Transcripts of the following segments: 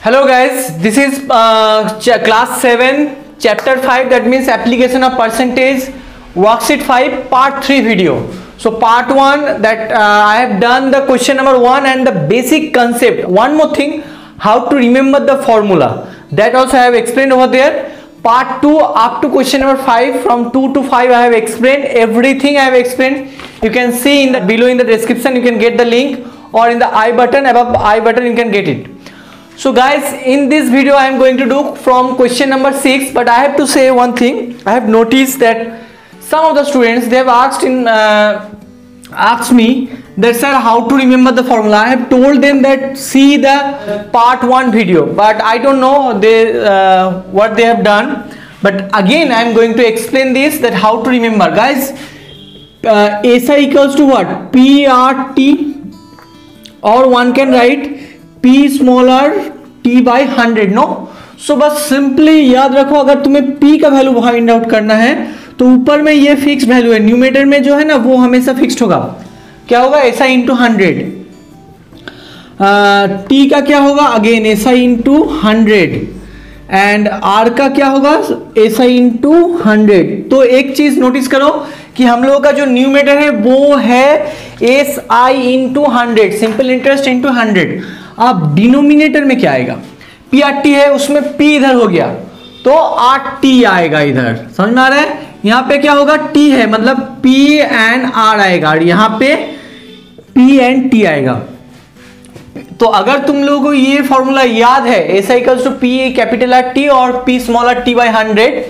Hello guys, this is class 7 chapter 5, that means application of percentage, worksheet 5 part 3 video. So part 1 that I have done the question number 1 and the basic concept. One more thing, how to remember the formula, that also I have explained over there. Part 2 up to question number 5, from 2 to 5 I have explained everything. I have explained. You can see in the below in the description you can get the link, or in the I button, above I button you can get it. So guys, in this video I am going to do from question number 6, but I have to say one thing. I have noticed that some of the students, they have asked me that sir, how to remember the formula. I have told them that see the part 1 video, but I don't know what they have done. But again I am going to explain this, that how to remember. Guys, SI equals to what? PRT, or one can write P smaller T by 100. No सो बस simply याद रखो, अगर तुम्हें P का value find out करना है तो ऊपर में ये फिक्स वैल्यू है, न्यूमेरेटर में जो है ना वो हमेशा फिक्स्ड होगा. क्या होगा? SI into 100. T का क्या होगा? Again SI into 100. And R का क्या होगा? SI into 100. तो एक चीज नोटिस करो कि हम लोगों का जो न्यूमेरेटर है वो है SI into 100, simple interest into 100. अब डिनोमिनेटर में क्या आएगा? PRT है, उसमें P इधर हो गया तो RT आएगा इधर. समझ में आ रहा है? यहाँ पे क्या होगा? T है, मतलब P एंड R आएगा, और यहाँ पे P एंड T आएगा. तो अगर तुम लोगों को ये फॉर्मूला याद है, SI equals to P capital R T और P स्मॉलर T बाई 100,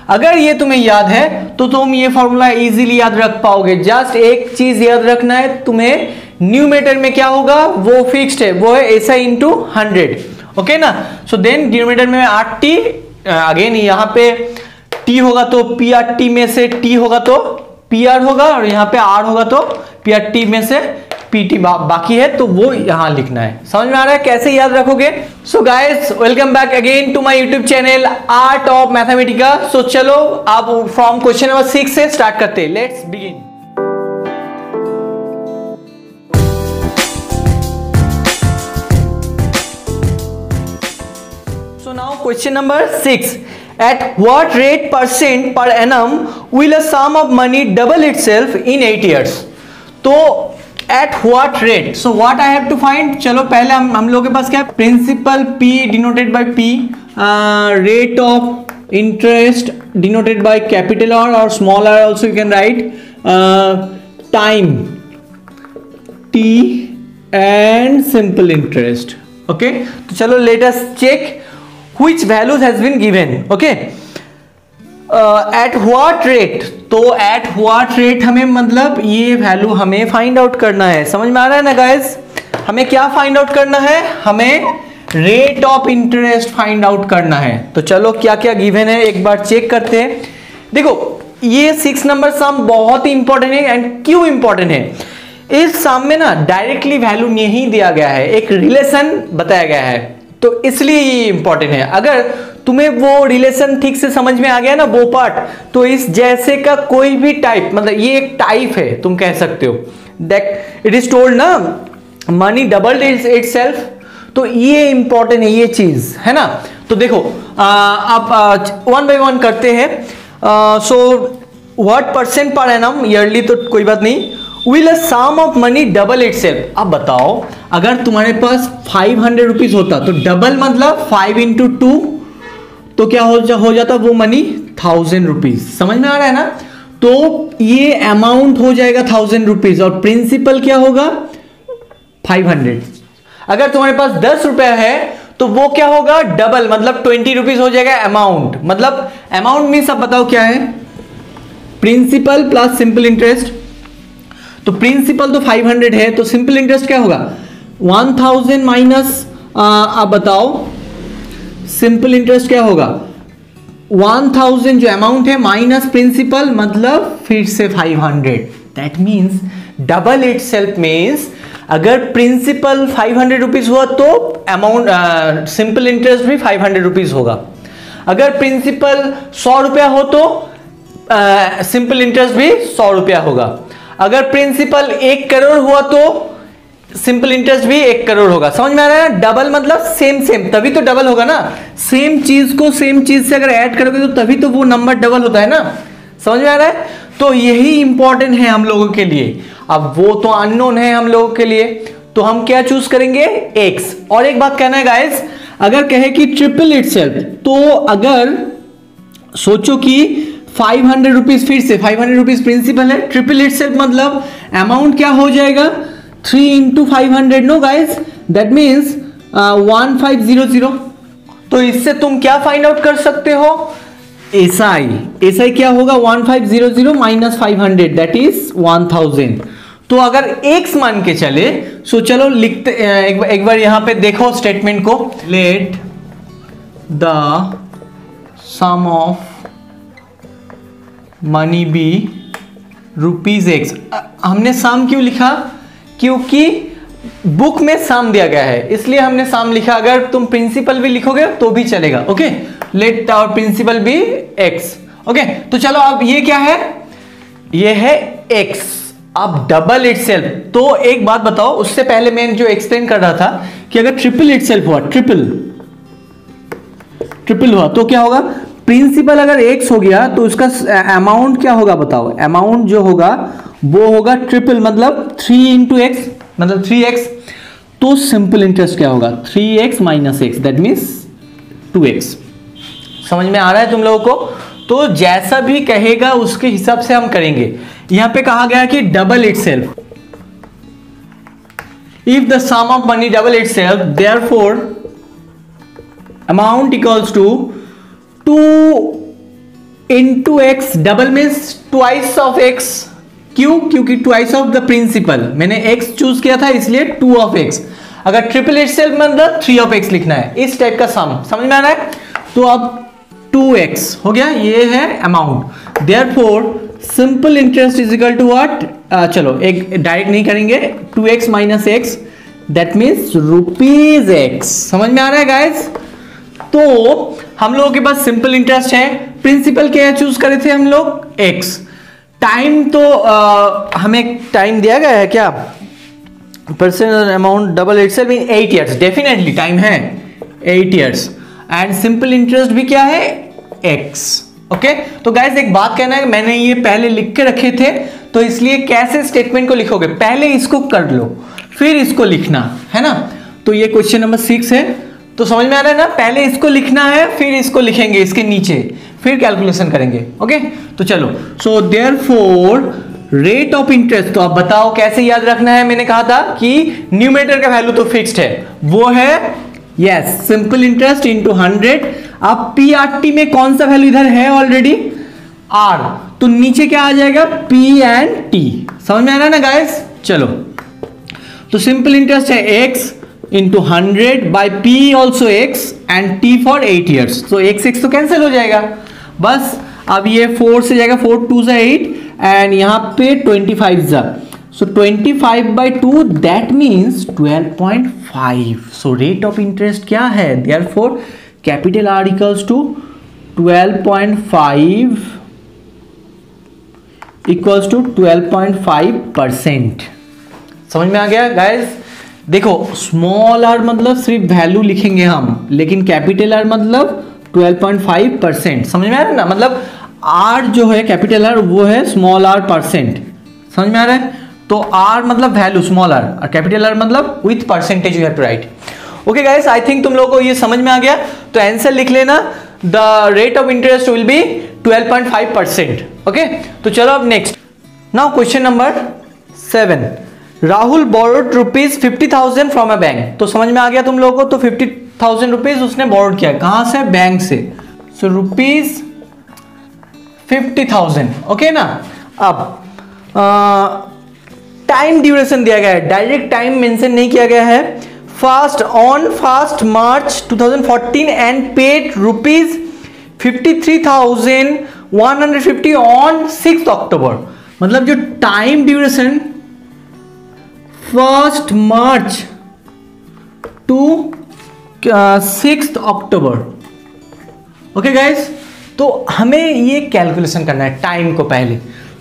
अगर ये तुम्हें याद है तो तुम ये फॉर्मूला इजीली याद रख पाओगे. जस्ट एक चीज याद रखना है तुम्हें, न्यूमेरेटर में क्या होगा? वो फिक्स्ड है, वो है SI इंटू 100. ओके ना? सो देन डिनोमिनेटर में RT, अगेन यहाँ पे T होगा तो PRT में से T होगा तो PR होगा, और यहाँ पे R होगा तो PRT में से PT बाकी है, तो वो यहाँ लिखना है. समझ में आ रहा है कैसे याद रखोगे? So guys, welcome back again to my YouTube channel Art of Mathematica. So चलो अब फ्रॉम क्वेश्चन नंबर 6 से स्टार्ट करते हैं. Let's begin. So now question number 6. At what rate % per annum will a sum of money double itself in 8 years? तो at what rate? So what I have to find? चलो पहले हम लोगों के पास क्या है? Principal P denoted by P, rate of interest denoted by capital R or small r also you can write, time T and simple interest. Okay, तो चलो let us check which values has been given. Okay, at what rate? तो at what rate हमें मतलब ये value हमें find out करना है. समझ में आ रहा है ना गाइस? हमें क्या फाइंड आउट करना है? हमें rate of interest find out करना है. तो चलो क्या क्या गिवन है एक बार चेक करते हैं. देखो ये 6 नंबर सम बहुत ही इंपॉर्टेंट है. एंड क्यों इंपॉर्टेंट है? इस सम में ना डायरेक्टली वैल्यू नहीं दिया गया है, एक रिलेशन बताया गया है, तो इसलिए ये इंपॉर्टेंट है. अगर तुम्हें वो रिलेशन ठीक से समझ में आ गया ना वो पार्ट, तो इस जैसे का कोई भी टाइप, मतलब ये एक टाइप है तुम कह सकते हो. दैट इट इज टोल्ड ना मनी डबल्ड इटसेल्फ, तो ये इंपॉर्टेंट है ये चीज, है ना? तो देखो अब वन बाय वन करते हैं. So what % per annum, yearly तो कोई बात नहीं. Will a sum of money double itself? अब बताओ, अगर तुम्हारे पास 500 रुपीज होता तो डबल मतलब 5 इंटू 2, तो क्या हो जाता वो मनी 1000 रुपीज. समझ में आ रहा है ना? तो ये अमाउंट हो जाएगा 1000 रुपीज, और प्रिंसिपल क्या होगा? 500. अगर तुम्हारे पास 10 रुपया है तो वो क्या होगा? डबल मतलब 20 रुपीज हो जाएगा अमाउंट. मतलब अमाउंट मीन्स अब बताओ क्या है? Principal plus simple interest. तो प्रिंसिपल तो 500 है, तो सिंपल इंटरेस्ट क्या होगा? 1000 माइनस, आप बताओ सिंपल इंटरेस्ट क्या होगा? 1000 जो अमाउंट है माइनस प्रिंसिपल, मतलब फिर से 500. That means double itself means अगर प्रिंसिपल 500 रुपीज हुआ तो अमाउंट सिंपल इंटरेस्ट भी 500 रुपीज होगा. अगर प्रिंसिपल 100 रुपया हो तो सिंपल इंटरेस्ट भी 100 रुपया होगा. अगर प्रिंसिपल 1 करोड़ हुआ तो सिंपल इंटरेस्ट भी 1 करोड़ होगा। समझ में आ रहा है ना? डबल मतलब सेम सेम, तभी तो डबल होगा ना। सेम चीज को सेम चीज से अगर ऐड करोगे तो तभी तो वो नंबर डबल होता है ना। समझ में आ रहा है? तो यही इंपॉर्टेंट है हम लोगों के लिए। अब वो तो अननोन है हम लोगों के लिए, तो हम क्या चूज करेंगे? एक्स। और एक बात कहना है गाइस, अगर कहे कि ट्रिपल इटसेल्फ, तो अगर सोचो कि 500 रुपीज, फिर से 500 रुपीज प्रिंसिपल है, ट्रिपल इटसेल्फ मतलब अमाउंट क्या हो जाएगा? 3 into 500, no guys, that means 1500। तो इससे तुम क्या फाइंड आउट कर सकते हो? एसआई क्या होगा? 1500 माइनस 500, दैट इज 1000। तो अगर एक्स मान के चले, सो चलो लिखते एक बार यहां पे देखो स्टेटमेंट को। Let the sum of money be rupees X. हमने सम क्यों लिखा? क्योंकि बुक में सम दिया गया है, इसलिए हमने सम लिखा। अगर तुम प्रिंसिपल भी लिखोगे तो भी चलेगा। ओके, लेट और प्रिंसिपल भी एक्स। ओके, तो चलो अब ये क्या है? ये है एक्स। अब डबल इटसेल्फ, तो एक बात बताओ, उससे पहले मैं जो एक्सप्लेन कर रहा था कि अगर ट्रिपल इटसेल्फ हुआ, ट्रिपल हुआ तो क्या होगा? प्रिंसिपल अगर एक्स हो गया तो उसका अमाउंट क्या होगा बताओ? अमाउंट जो होगा वो होगा ट्रिपल, मतलब 3 into x, मतलब 3x। तो सिंपल इंटरेस्ट क्या होगा? 3x minus X, that means 2x। समझ में आ रहा है तुम लोगों को? तो जैसा भी कहेगा उसके हिसाब से हम करेंगे। यहां पे कहा गया कि double itself, if the sum of money double itself, therefore amount equals to 2 into x। Double means twice of x। क्यों? क्योंकि ट्वाइस ऑफ द प्रिंसिपल, मैंने x चूज किया था इसलिए 2 of x। अगर ट्रिपल इटसेल्फ मतलब 3 of x लिखना है, इस टाइप का सम। समझ में आ रहा है? तो अब 2x हो गया, ये है amount. Therefore simple interest is equal to what? चलो एक डायरेक्ट नहीं करेंगे, 2x minus X, that means rupees X. समझ में आ रहा है गाइस? तो हम लोगों के पास सिंपल इंटरेस्ट है, प्रिंसिपल क्या चूज करे थे हम लोग? x। टाइम तो हमें टाइम दिया गया है क्या? परसेंट अमाउंट डबल इटसेल्फ इन 8 years, डेफिनेटली टाइम है 8 years। एंड सिंपल इंटरेस्ट भी क्या है? x। ओके, तो गाइस एक बात कहना है, मैंने ये पहले लिख के रखे थे, तो इसलिए कैसे स्टेटमेंट को लिखोगे? पहले इसको कर लो, फिर इसको लिखना है ना। तो ये क्वेश्चन नंबर 6 है, तो समझ में आ रहा है ना? पहले इसको लिखना है, फिर इसको लिखेंगे इसके नीचे, फिर कैलकुलेशन करेंगे। ओके, तो चलो। सो देयरफॉर रेट ऑफ इंटरेस्ट, तो आप बताओ कैसे याद रखना है? मैंने कहा था कि न्यूमरेटर का वैल्यू तो फिक्स्ड है, वो है यस सिंपल इंटरेस्ट इंटू 100। अब PRT में कौन सा वैल्यू इधर है ऑलरेडी? R, तो नीचे क्या आ जाएगा? P and T। समझ में आ रहा है ना गाइस? चलो, तो सिंपल इंटरेस्ट है x into 100 by P also x and T for 8 years। तो x तो कैंसिल हो जाएगा बस। अब ये 4 से जाएगा, 4 2 से 8 एंड यहाँ पे 25 जा, so 25 by 2 that means 12.5। So rate of interest क्या है? Therefore capital R equals to 12.5 equals to 12.5%। समझ में आ गया गाइस? देखो स्मॉल r मतलब सिर्फ वैल्यू लिखेंगे हम, लेकिन कैपिटल R मतलब 12.5%। समझ में आ रहा है ना? मतलब R जो है कैपिटल R वो है स्मॉल r परसेंट। समझ में आ रहा है? तो R मतलब वैल्यू स्मॉल r और कैपिटल R मतलब with percentage you have to write. Okay guys, I think तुम लोगों को ये समझ में आ गया। तो आंसर लिख लेना, the rate of interest will be 12.5%। Okay, तो चलो अब next. Now question number 7। Rahul borrowed rupees 50,000 from a bank. तो समझ में आ गया तुम लोगों को? तो 50,000 रुपीज उसने बोरोड किया, कहां से? बैंक से। So rupees 50,000। ओके ना? अब टाइम ड्यूरेशन दिया गया है, डायरेक्ट टाइम मेंशन नहीं किया गया है। First March 2014 and paid rupees 53,150 on 6 अक्टूबर। मतलब जो टाइम ड्यूरेशन 1 मार्च टू 6 अक्टूबर। ओके गाइस, तो हमें ये कैलकुलेशन करना है टाइम को पहले।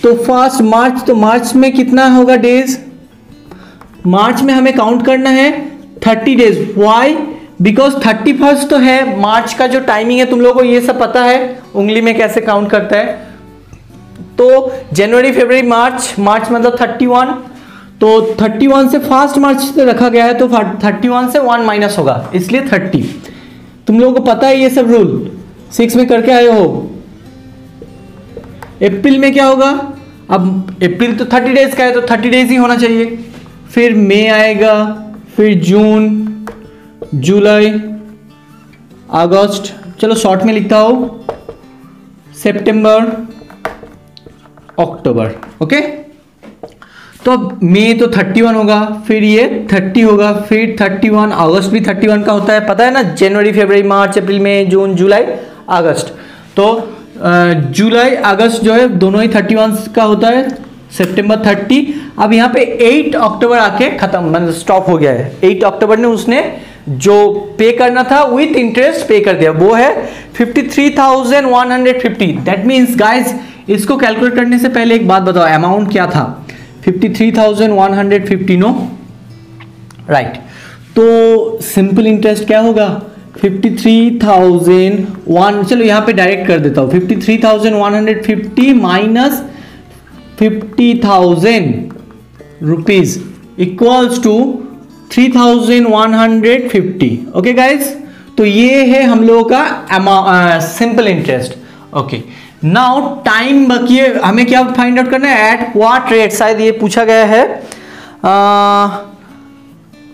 तो 1 मार्च, तो मार्च में कितना होगा डेज? मार्च में हमें काउंट करना है 30 डेज। वाई? बिकॉज 31 तो है मार्च का जो टाइमिंग है, तुम लोगों को ये सब पता है उंगली में कैसे काउंट करता है। तो जनवरी फरवरी मार्च, मार्च मतलब 31, तो 31 से फर्स्ट मार्च से रखा गया है, तो 31 से 1 माइनस होगा, इसलिए 30। तुम लोगों को पता है ये सब रूल, 6 में करके आए हो। अप्रैल में क्या होगा? अब अप्रैल तो 30 डेज का है, तो 30 डेज ही होना चाहिए। फिर मई आएगा, फिर जून, जुलाई, अगस्त, चलो शॉर्ट में लिखता हूँ, सितंबर, अक्टूबर। ओके, तो अब मई तो 31 होगा, फिर ये 30 होगा, फिर 31, अगस्त भी 31 का होता है, पता है ना, जनवरी फरवरी मार्च अप्रैल मई जून जुलाई अगस्त। तो जुलाई अगस्त जो है दोनों ही 31 का होता है, सितंबर 30। अब यहाँ पे 8 अक्टूबर आके खत्म, मतलब स्टॉप हो गया है। 8 अक्टूबर ने उसने जो पे करना था विथ इंटरेस्ट पे कर दिया, वो है 53,150। दैट मीन्स गाइज, इसको कैलकुलेट करने से पहले एक बात बताओ, अमाउंट क्या था? 53,150, नो राइट। तो सिंपल इंटरेस्ट क्या होगा? 53,001, चलो यहाँ पे डायरेक्ट कर देता हूँ, 53,150 minus 50,000 rupees equals to 3,150। Okay guys, तो ये है हम लोगों का simple interest. Okay, now time बाकी है, हमें क्या फाइंड आउट करना है? एट व्हाट रेट, शायद ये पूछा गया है।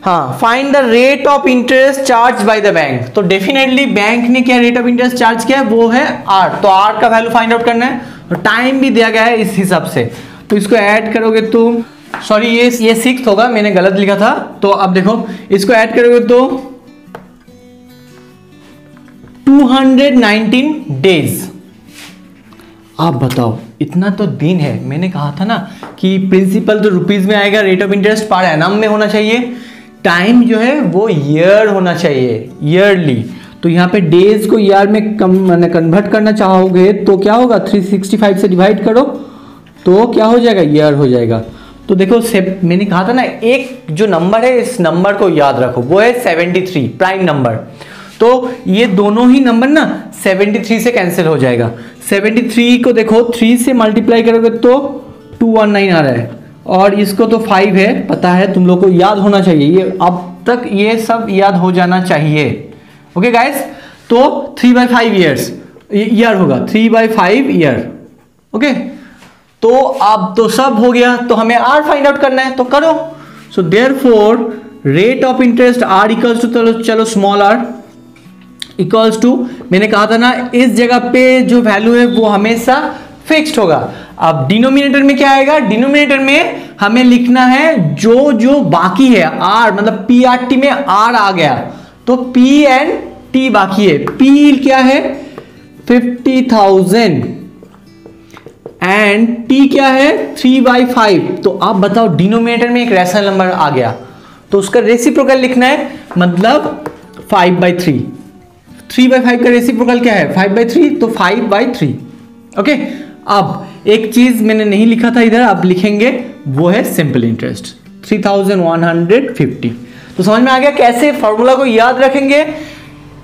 हाँ, find the rate of interest charge by the bank. तो डेफिनेटली बैंक ने क्या रेट ऑफ इंटरेस्ट चार्ज किया है, वो है आर। तो आर का वैल्यू फाइंड आउट करना है, और टाइम भी दिया गया है इस हिसाब से। तो इसको ऐड करोगे तो, सॉरी ये 6 होगा, मैंने गलत लिखा था। तो अब देखो, इसको ऐड करोगे तो 219 डेज। आप बताओ, इतना तो दिन है। मैंने कहा था ना कि प्रिंसिपल तो रुपीज में आएगा, rate of interest per annum में होना चाहिए, टाइम जो है वो ईयर होना चाहिए, ईयरली। तो यहाँ पे डेज को ईयर में कन्वर्ट करना चाहोगे तो क्या होगा? 365 से डिवाइड करो तो क्या हो जाएगा? ईयर हो जाएगा। तो देखो, मैंने कहा था ना, एक जो नंबर है इस नंबर को याद रखो, वो है 73, प्राइम नंबर। तो ये दोनों ही नंबर ना 73 से कैंसिल हो जाएगा। 73 को देखो 3 से मल्टीप्लाई करोगे तो 219 आ रहा है, और इसको तो 5 है, पता है तुम लोग को, याद होना चाहिए ये, अब तक ये सब याद हो जाना चाहिए। ओके गाइस, तो 3/5 ईयर्स ईयर होगा, 3/5 ईयर। ओके, तो अब तो सब हो गया, तो हमें आर फाइंड आउट करना है, तो करो। So therefore rate of interest R equals to, चलो स्मॉल आर इक्वल्स टू, मैंने कहा था ना इस जगह पे जो वैल्यू है वो हमेशा फिक्स्ड होगा। अब डिनोमिनेटर में क्या आएगा? डिनोमिनेटर में हमें लिखना है जो जो बाकी है, आर मतलब PRT में आर आ गया, तो P एंड T बाकी है। P क्या है? 50,000 एंड T क्या है? 3/5। तो आप बताओ, डिनोमिनेटर में एक रैशनल नंबर आ गया, तो उसका रेसिप्रोकल लिखना है, मतलब 5/3। 3/5 का रेसिप्रोकल क्या है? 5/3, तो 5/3। ओके, अब एक चीज मैंने नहीं लिखा था इधर, आप लिखेंगे, वो है सिंपल इंटरेस्ट 3,150। तो समझ में आ गया कैसे फॉर्मूला को याद रखेंगे?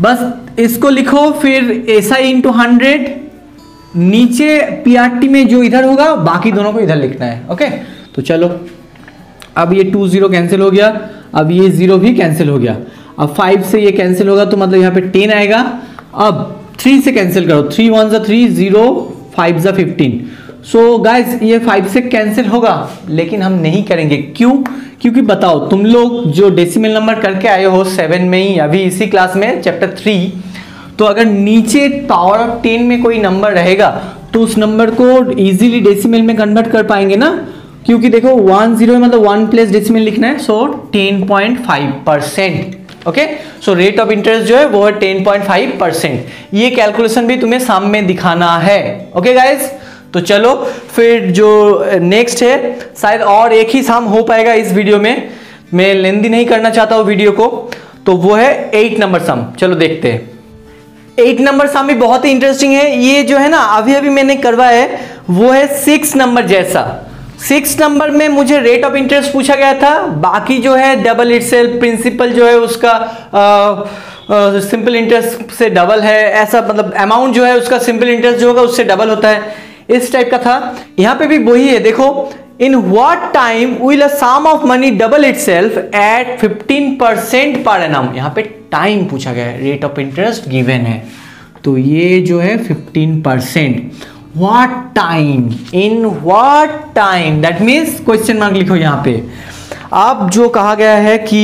बस इसको लिखो, फिर SI इंटू 100, नीचे PRT में जो इधर होगा बाकी दोनों को इधर लिखना है। ओके, तो चलो, अब ये 2 0 कैंसिल हो गया, अब ये 0 भी कैंसिल हो गया, अब 5 से ये कैंसिल होगा, तो मतलब यहाँ पे 10 आएगा। अब 3 से कैंसिल करो, 3 1 3, 0 5 15। सो गाइज, ये 5 से कैंसिल होगा, लेकिन हम नहीं करेंगे। क्यों? क्योंकि बताओ, तुम लोग जो डेसिमल नंबर करके आए हो 7 में ही, अभी इसी क्लास में चैप्टर 3, तो अगर नीचे पावर ऑफ 10 में कोई नंबर रहेगा तो उस नंबर को इजीली डेसिमल में कन्वर्ट कर पाएंगे ना, क्योंकि देखो 1 0 मतलब 1 प्लेस डेसिमल लिखना है, सो 10.5%। Okay, so rate of interest जो है वो है 10.5%। ये कैलकुलेशन भी तुम्हें सामने दिखाना है। ओके गाइज, तो चलो फिर जो नेक्स्ट है, शायद और एक ही सम हो पाएगा इस वीडियो में, मैं लेंदी नहीं करना चाहता हूँ वीडियो को, तो वो है 8 नंबर सम। चलो देखते हैं। 8 नंबर सम भी बहुत ही इंटरेस्टिंग है। ये जो है ना अभी अभी मैंने करवाया है वो है 6 नंबर जैसा। 6 नंबर में मुझे रेट ऑफ इंटरेस्ट पूछा गया था, बाकी जो है डबल इटसेल्फ, प्रिंसिपल जो है उसका सिंपल इंटरेस्ट से डबल है, ऐसा मतलब अमाउंट जो है उसका सिंपल इंटरेस्ट जो होगा उससे डबल होता है, इस टाइप का था। यहां पे भी वही है, देखो in what time will a sum of money double itself at 15% per annum. यहां पे टाइम पूछा गया है, रेट ऑफ इंटरेस्ट गिवन है, तो ये जो है 15%। What time? In what time? That means question mark लिखो यहां पे। अब जो कहा गया है कि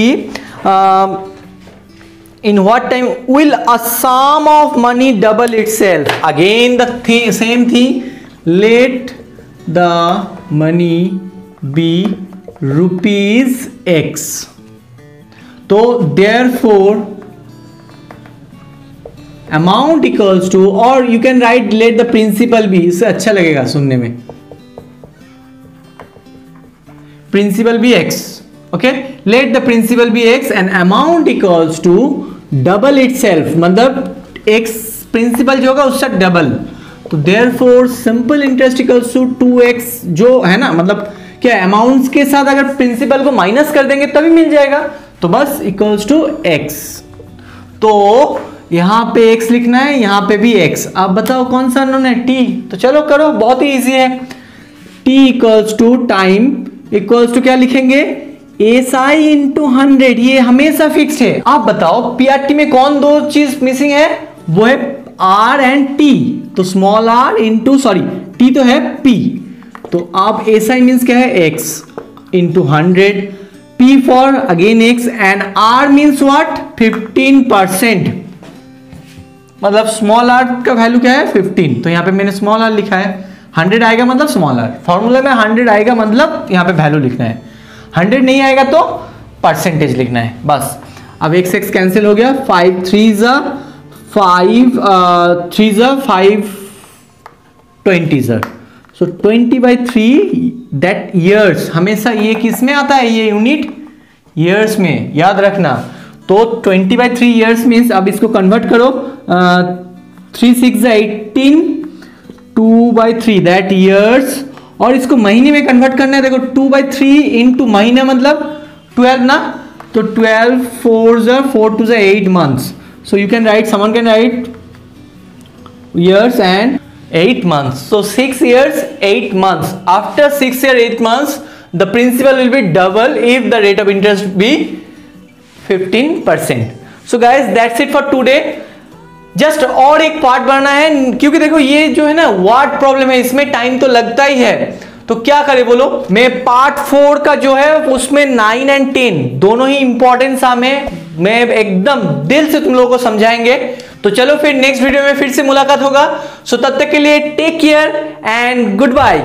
in what time will a sum of money double itself? Again the same thing. Let the money be rupees X. तो therefore अमाउंट इक्वल्स टू, और you can write let the principal भी, इससे अच्छा लगेगा सुनने में, प्रिंसिपल भी x, ओके, लेट द प्रिंसिपल भी x and amount equals to double itself, मतलब x प्रिंसिपल जो होगा उससे डबल, तो therefore simple interest equals to 2x जो है ना, मतलब क्या अमाउंट्स के साथ अगर प्रिंसिपल को माइनस कर देंगे तभी मिल जाएगा, तो बस इक्वल्स टू x। तो यहां पे x लिखना है, यहां पे भी x। आप बताओ कौन सा अननोन है? t। तो चलो करो, बहुत ही इजी है। t equals to time equals to क्या लिखेंगे? SI इंटू 100, ये हमेशा फिक्स है। आप बताओ PRT में कौन दो चीज मिसिंग है? वो है R एंड T। तो small r into sorry t तो है P, तो आप SI मीन्स क्या है? x into 100, P for again x and R means what? 15%, मतलब स्मॉल r का वैल्यू क्या है? 15। तो यहाँ पे मैंने स्मॉल r लिखा है, 100 आएगा मतलब स्मॉल r, फॉर्मूला में 100 आएगा मतलब यहाँ पे वैल्यू लिखना है, 100 नहीं आएगा तो परसेंटेज लिखना है बस। अब x x कैंसिल हो गया, 5 3 ज़ा 5 3 ज़ा 5 20 ज़ा, सो 20/3 दैट ईयर्स। हमेशा ये किस में आता है? ये यूनिट ईयर्स में, याद रखना। तो 20/3 ईयर्स मीन्स, अब इसको कन्वर्ट करो, 3 6 18, 2/3 दैट ईयर्स, और इसको महीने में कन्वर्ट करना है। देखो 2/3 इंटू महीना मतलब 12 ना, तो 12 4 4 2 8 months, so you can right, someone can write years and 8 months, so 6 years 8 months. After 6 years 8 months the principal will be double if the rate of interest be 15%. So guys that's it for today. Just और एक part बनाना है, क्योंकि देखो ये जो है ना वाट problem है, इसमें टाइम तो लगता ही है, तो क्या करे बोलो। मैं पार्ट 4 का जो है उसमें 9 एंड 10 दोनों ही इंपॉर्टेंट साम है, मैं एकदम दिल से तुम लोगों को समझाएंगे। तो चलो फिर नेक्स्ट वीडियो में फिर से मुलाकात होगा। सो तब तक के लिए take care and good bye.